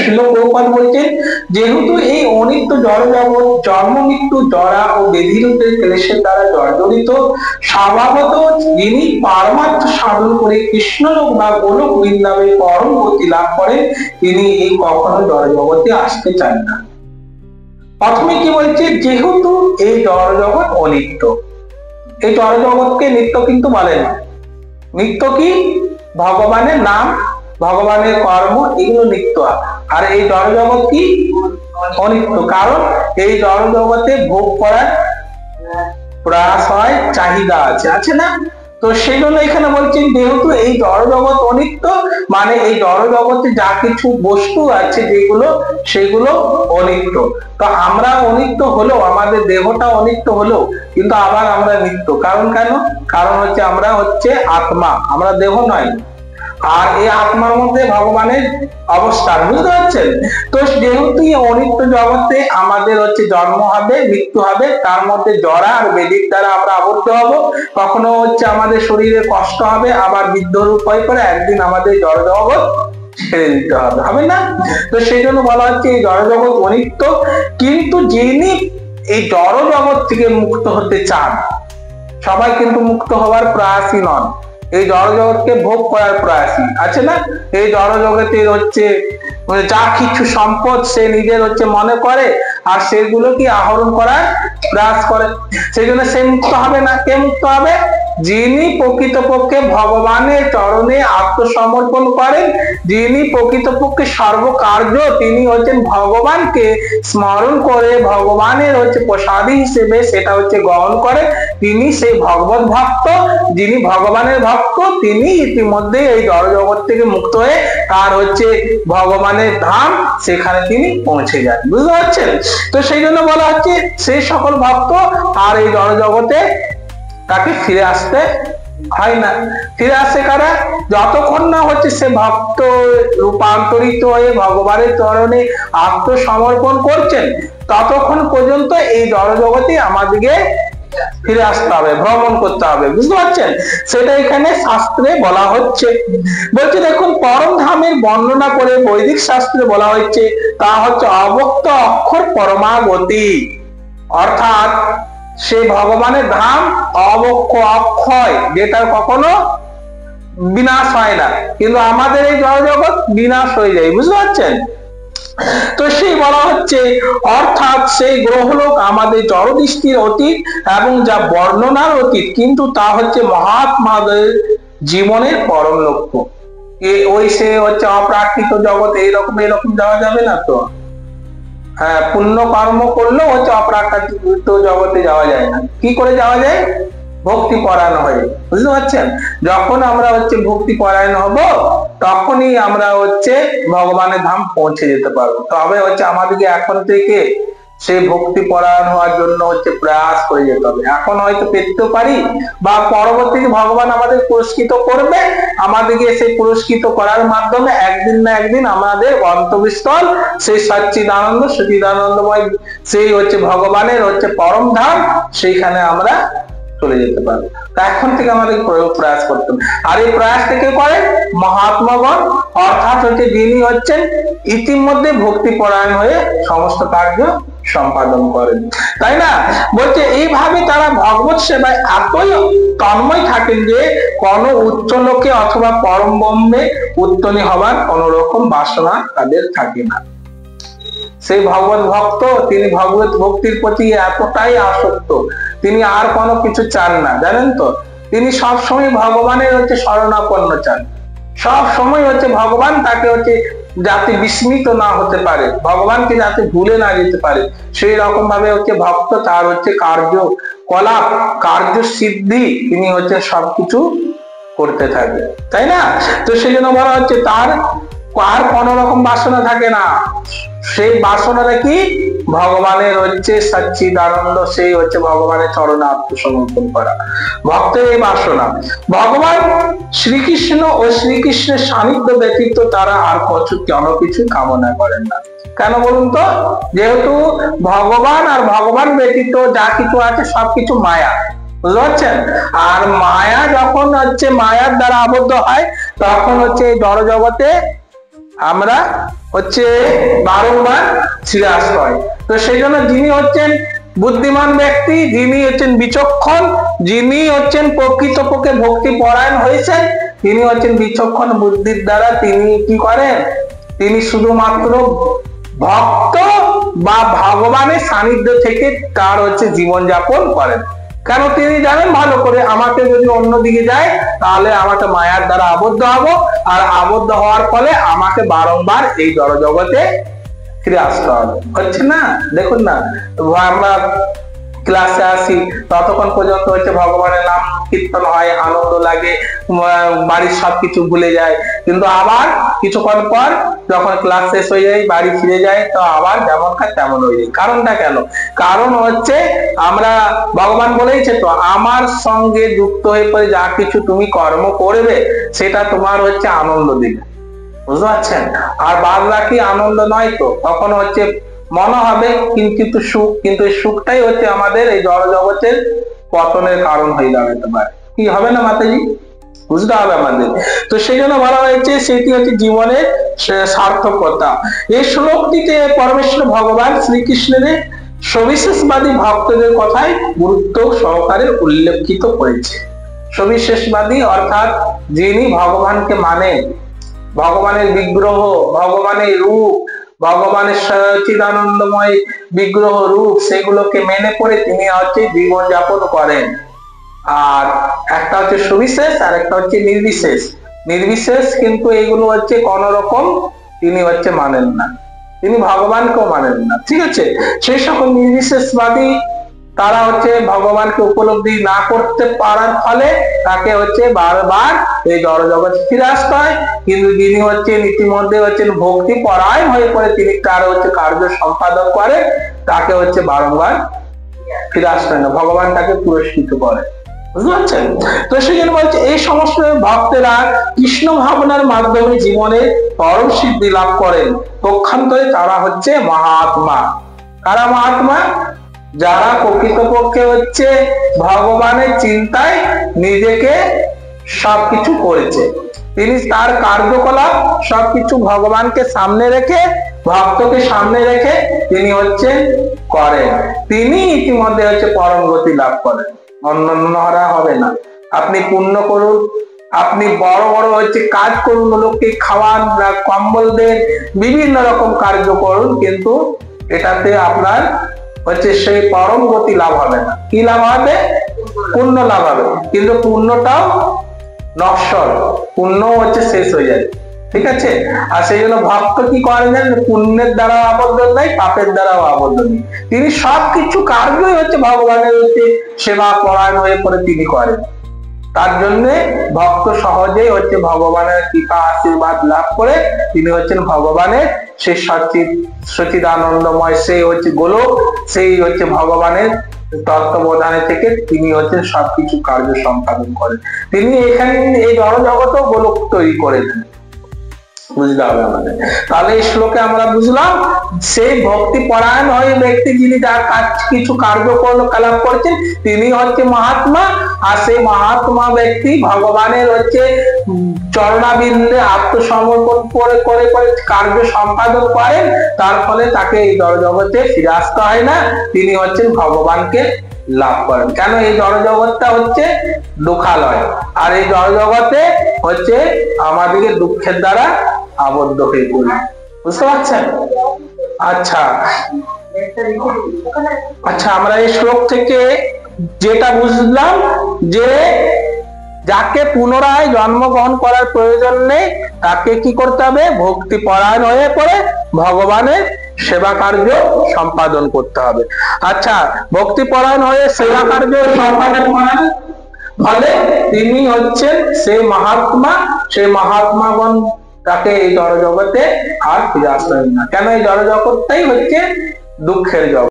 শিল প্রভুপাদ বলছেন, যেহেতু এই অনিত্য জড় জগৎ জন্ম মৃত্যু জরা ও ব্যাধিরূপের ক্লেশের দ্বারা জর্জরিত, স্বভাবত যিনি পারমার্থ সাধন করে কৃষ্ণলোক বা গোলক বৃন্দাবে পরম গতি লাভ করেন, তিনি এই কখনো জড় জগতে আসতে চান না। প্রথমে কি বলছে, যেহেতু এই জড় জগৎ অনিত্য, এই জড় জগৎকে নিত্য কিন্তু বলে না। নিত্য কি? ভগবানের নাম, ভগবানের কর্ম, এগুলো নিত্য। আর এই জড় জগৎ কি? অনিত্য। কারণ এই জড় জগতে ভোগ করার প্রয়াস হয়, চাহিদা আছে, আছে না? তো সেই জন্য এখানে বলছেন, যেহেতু এই জড় জগৎ অনিত্য, মানে এই জড় জগতে যা কিছু বস্তু আছে যেগুলো, সেগুলো অনিত্য। তো আমরা অনিত্য হলেও, আমাদের দেহটা অনিত্য হলেও কিন্তু আবার আমরা নিত্য। কারণ কেন? কারণ হচ্ছে আমরা হচ্ছে আত্মা, আমরা দেহ নয়। আর এই আত্মার মধ্যে ভগবানের অবস্থান, বুঝতে পারছেন? তো যেহেতু এই অনিত্য জগতে আমাদের হচ্ছে জন্ম হবে, মৃত্যু হবে, তার মধ্যে জরা আর ব্যাধির দ্বারা আমরা আবদ্ধ হব। কখনো হচ্ছে আমাদের শরীরে কষ্ট হবে, আবার বৃদ্ধ রূপ হয়ে পড়ে একদিন আমাদের জড় জগৎ ছেড়ে দিতে হবে, হবে না? তো সেই জন্য বলা হচ্ছে এই জড় জগৎ অনিত্য। কিন্তু যিনি এই জড় জগৎ থেকে মুক্ত হতে চান, সবাই কিন্তু মুক্ত হওয়ার প্রয়াসী নন, এই জড় জগৎকে ভোগ করার প্রয়াসী, আছে না? এই জড় জগতে হচ্ছে যা কিছু সম্পদ সে নিজের হচ্ছে মনে করে, আর সেগুলো কি আহরণ করার প্রয়াস করে। সেই জন্য সে মুক্ত হবে না। কে মুক্ত হবে? যিনি প্রকৃতপক্ষে ভগবানের চরণে আত্মসমর্পণ করেন, যিনি প্রকৃতপক্ষে সর্বকার্য তিনি হচ্ছেন ভগবানকে স্মরণ করে ভগবানের হচ্ছে প্রসাদী হিসেবে সেটা হচ্ছে গ্রহণ করে, তিনি সেই ভগবত ভক্ত। যিনি ভগবানের ভক্ত, তিনি ইতিমধ্যে এই জড় জগৎ থেকে মুক্ত হয়ে তার হচ্ছে ভগবানের ধাম, সেখানে তিনি পৌঁছে যান, বুঝতে পারছেন? তো সেই জন্য বলা হচ্ছে সেই সকল ভক্ত আর এই জড় জগতে তাকে ফিরে আসতে হয় না। ফিরে আসে কারা? যতক্ষণ না হচ্ছে সে ভক্ত রূপান্তরিত হয়ে ভগবানের চরণে আত্মসমর্পণ করছেন, ততক্ষণ পর্যন্ত এই জড় জগতে আমাদেরকে ফিরে আসতে হবে, ভ্রমণ করতে হবে, বুঝতে পারছেন? সেটা এখানে শাস্ত্রে বলা হচ্ছে। বলছে দেখুন, পরম ধামের বর্ণনা করে বৈদিক শাস্ত্রে বলা হচ্ছে, তা হচ্ছে অব্যক্ত অক্ষর পরমাগতি। অর্থাৎ সেই ভগবানের ধাম অবক্ষ অক্ষয়, যেটা কখনো বিনাশ হয় না। কিন্তু আমাদের এই জড় জগৎ বিনাশ হয়ে যায়, বুঝতে পারছেন? তো সেই বলা হচ্ছে, অর্থাৎ সেই গ্রহলোক আমাদের জড় দৃষ্টির অতীত এবং যা বর্ণনার অতীত, কিন্তু তা হচ্ছে মহাত্মাদের জীবনের পরম লক্ষ্য। ওই সে হচ্ছে অপ্রাকৃত জগৎ এইরকম এরকম যাওয়া যাবে না তো। হ্যাঁ, পুণ্য কর্ম করলেও হচ্ছে অপ্রাকৃত জগতে যাওয়া যায় না। কি করে যাওয়া যায়? ভক্তি পরায়ণ হয়ে, বুঝতে পারছেন? যখন আমরা হচ্ছে ভক্তি পরায়ণ হব, তখনই আমরা হচ্ছে ভগবানের ধাম পৌঁছে যেতে পারবো। তবে হচ্ছে আমাদেরকে এখন থেকে সেই ভক্তি পরায়ণ হওয়ার জন্য হচ্ছে প্রয়াস করে যেতে হবে। এখন হয়তো পেতে পারি, বা পরবর্তীতে ভগবান আমাদের পুরস্কৃত করবে, আমাদেরকে সেই পুরস্কৃত করার মাধ্যমে একদিন না একদিন আমাদের গন্তব্যস্থল সেই সচ্চিদানন্দ সচিদানন্দময় সেই হচ্ছে ভগবানের হচ্ছে পরম ধাম, সেইখানে আমরা চলে যেতে পারবো। এখন থেকে আমাদের প্রয়াস করতে হবে। আর এই প্রয়াস থেকে করে মহাত্মাগণ, অর্থাৎ হচ্ছে যিনি হচ্ছেন ইতিমধ্যে ভক্তি পরায়ণ হয়ে সমস্ত কার্য সম্পাদন করেন, তাই না? বলছে এইভাবে তারা ভগবত সেবায় এতই তন্ময় থাকেন যে কোন উচ্চ লোকে অথবা পরম ব্রহ্মে উত্তনি হবার কোন রকম বাসনা তাদের থাকে না। সেই ভগবত ভক্ত, তিনি ভগবত ভক্তির প্রতি এতটাই আসক্ত, তিনি আর কোনো কিছু চান না, জানেন তো? তিনি সব সময় ভগবানের হচ্ছে শরণাপন্ন চান, সব সময় হচ্ছে ভগবান তাকে হচ্ছে যাতে বিস্মিত না হতে পারে, ভগবানকে যাতে ভুলে না যেতে পারে, সেই রকম ভাবে হচ্ছে ভক্ত তার হচ্ছে কার্যকলাপ, কার্য সিদ্ধি তিনি হচ্ছে সবকিছু করতে থাকে, তাই না? তো সেই জন্য বলা হচ্ছে তার আর কোন রকম বাসনা থাকে না। সেই বাসনাটা কি? ভগবানের হচ্ছে সচ্চিদানন্দ, সেই হচ্ছে ভগবানের চরণে আত্মসমর্পণ করা, ভক্তের এই বাসনা। ভগবান শ্রীকৃষ্ণ ও শ্রীকৃষ্ণের সান্নিধ্য ব্যতীত তারা আর কিছু কামনা করেন না। কেন বলুন তো? যেহেতু ভগবান আর ভগবান ব্যতীত যা কিছু আছে সবকিছু মায়া, বুঝতে পারছেন? আর মায়া যখন হচ্ছে মায়ার দ্বারা আবদ্ধ হয়, তখন হচ্ছে জড় জগতে আমরা হচ্ছে বারংবার ফিরে আসতে হয়। তো সেই জন্য যিনি হচ্ছেন বুদ্ধিমান ব্যক্তি, যিনি হচ্ছেন বিচক্ষণ, যিনি হচ্ছেন প্রকৃতপক্ষে ভক্তি পরায়ণ হয়েছেন, তিনি হচ্ছেন বিচক্ষণ বুদ্ধির দ্বারা তিনি কি করেন, তিনি শুধুমাত্র ভক্ত বা ভগবানের সান্নিধ্য থেকে তার হচ্ছে জীবনযাপন করেন। কেন তিনি জানেন ভালো করে আমাকে যদি অন্যদিকে যায় তাহলে আমাকে মায়ার দ্বারা আবদ্ধ হব, আর আবদ্ধ হওয়ার ফলে আমাকে বারংবার এই জড়জগতে ফিরে আসতে হবে। হচ্ছে না? দেখুন না, আমরা ক্লাসে আসি ততক্ষণ পর্যন্ত হচ্ছে ভগবানের নাম কীর্তন হয়, আনন্দ লাগে, বাড়ির সবকিছু ভুলে যায়, কিন্তু আবার কিছুক্ষণ পর যখন ক্লাস শেষ হয়ে যায় বাড়ি ফিরে যায় তো আবার যেমন খায় তেমন হয়ে যায়। কারণটা কেন? কারণ হচ্ছে আমরা, ভগবান বলেইছে তো, আমার সঙ্গে যুক্ত হয়ে পড়ে যা কিছু তুমি কর্ম করবে সেটা তোমার হচ্ছে আনন্দ দিবে, বুঝতে পারছেন? আর বাদ বাকি আনন্দ নয় তো, তখন হচ্ছে মনে হবে কিন্তু সুখ, কিন্তু এই সুখটাই হচ্ছে আমাদের এই জড় জগতের পতনের কারণ হয়ে দাঁড়াতে পারে। কি হবে না মাতাজি? বুঝতে হবে আমাদের। তো সেই জন্য বলা হয়েছে সেটি হচ্ছে জীবনের সার্থকতা। এই শ্লোকটিতে পরমেশ্বর ভগবান শ্রীকৃষ্ণের সবিশেষবাদী ভক্তদের কথাই গুরুত্ব সহকারে উল্লেখিত করেছে। সবিশেষবাদী অর্থাৎ যিনি ভগবানকে মানেন, ভগবানের বিগ্রহ, ভগবানের রূপ, ভগবানের সচ্চিদানন্দময় বিগ্রহ রূপ, সেগুলোকে মেনে করে তিনি হচ্ছে জীবন যাপন করেন। আর একটা হচ্ছে সুবিশেষ আর একটা হচ্ছে নির্বিশেষ। নির্বিশেষ কিন্তু এগুলো হচ্ছে কোন রকম তিনি হচ্ছে মানেন না, তিনি ভগবানকেও মানেন না, ঠিক আছে? সেই সকল নির্বিশেষবাদী তারা হচ্ছে ভগবানকে উপলব্ধি না করতে পারার ফলে তাকে হচ্ছে বারবার এই জড় জগতে ফিরে আসতে হয়। কিন্তু যিনি হচ্ছে ইতিমধ্যে হচ্ছেন ভক্তি পরায়ণ হয়ে পড়ে তিনি তার হচ্ছে কার্য সম্পাদন করে, তাকে হচ্ছে বারংবার ফিরে আসতে হয় না, ভগবান তাকে পুরস্কৃত করে, বুঝতে পারছেন? তো সেই জন্য বলছে এই সমস্ত ভক্তেরা কৃষ্ণ ভাবনার মাধ্যমে জীবনে পরম সিদ্ধি লাভ করেন, পক্ষান্তরে তারা হচ্ছে মহাত্মা। কারা মহাত্মা? যারা প্রকৃতপক্ষে হচ্ছে ভগবানের চিন্তায় নিজেকে সবকিছু করেছে, তিনি তার কার্যকলাপ সবকিছু ভগবানকে সামনে রেখে, ভক্তকে সামনে রেখে তিনি হচ্ছে করেন, তিনি ইতিমধ্যে হচ্ছে পরম গতি লাভ করেন, অন্যরা হবে না। আপনি পুণ্য করুন, আপনি বড় বড় হচ্ছে কাজ করুন, লোককে খাওয়ান, কম্বল দেন, বিভিন্ন রকম কার্য করুন, কিন্তু এটাতে আপনার হচ্ছে সেই পরম গতি লাভ হবে না। কি লাভ হবে? পুণ্য লাভ হবে, কিন্তু পুণ্যটাও নশ্বর, পুণ্য হচ্ছে শেষ হয়ে যায়, ঠিক আছে? আর সেই জন্য ভক্ত কি করেন জানেন? পুণ্যের দ্বারা আবদ্ধ নাই, পাপের দ্বারাও আবদ্ধ নেই, তিনি সবকিছু কার্যই হচ্ছে ভগবানের হচ্ছে সেবা পরায়ণ হয়ে পড়ে তিনি করেন। তার জন্য ভক্ত সহজেই হচ্ছে ভগবানের কৃপা আশীর্বাদ লাভ করে তিনি হচ্ছেন ভগবানের সেই সচ্চিদানন্দময়, সেই হচ্ছে গোলক, সেই হচ্ছে ভগবানের তত্ত্বাবধানে থেকে তিনি হচ্ছেন সবকিছু কার্য সম্পাদন করেন। তিনি এখানে এই জড় জগতেও গোলক তৈরি করে দেন, বুঝতে হবে আমাদের। তাহলে এই শ্লোকে আমরা বুঝলাম সেই ভক্তি পরায়ণ হয়ে ব্যক্তি যিনি যার কাজ কিছু কার্যকলাপ করছেন তিনি হচ্ছে মহাত্মা। আর সেই মহাত্মা ব্যক্তি ভগবানের হচ্ছে চরণাবিন্দে আত্মসমর্পণ করে করে করে কার্য সম্পাদন করেন, তার ফলে তাকে এই জড়জগতে ফিরে আসতে হয় না, তিনি হচ্ছেন ভগবানকে লাভ করেন। কেন? এই জড়জগৎটা হচ্ছে দুঃখালয়, আর এই জড়জগতে হচ্ছে আমাদেরকে দুঃখের দ্বারা আবদ্ধ হয়ে পড়ি, বুঝতে পারছেন? আচ্ছা আচ্ছা, আমরা এই শ্লোক থেকে যেটা বুঝলাম যে যাকে পুনরায় জন্মগ্রহণ করার প্রয়োজন নেই তাকে কি করতে হবে? ভক্তি পরায়ণ হয়ে পড়ে ভগবানের সেবা কার্য সম্পাদন করতে হবে। আচ্ছা, ভক্তি পরায়ণ হয়ে সেবা কার্য সম্পাদন করার ফলে তিনি হচ্ছেন সেই মহাত্মা, সেই মহাত্মাগণ তাকে এই জড় জগতে আর ফিরে আসবেন না। কেন? এই জড় জগৎটাই হচ্ছে দুঃখের জগৎ।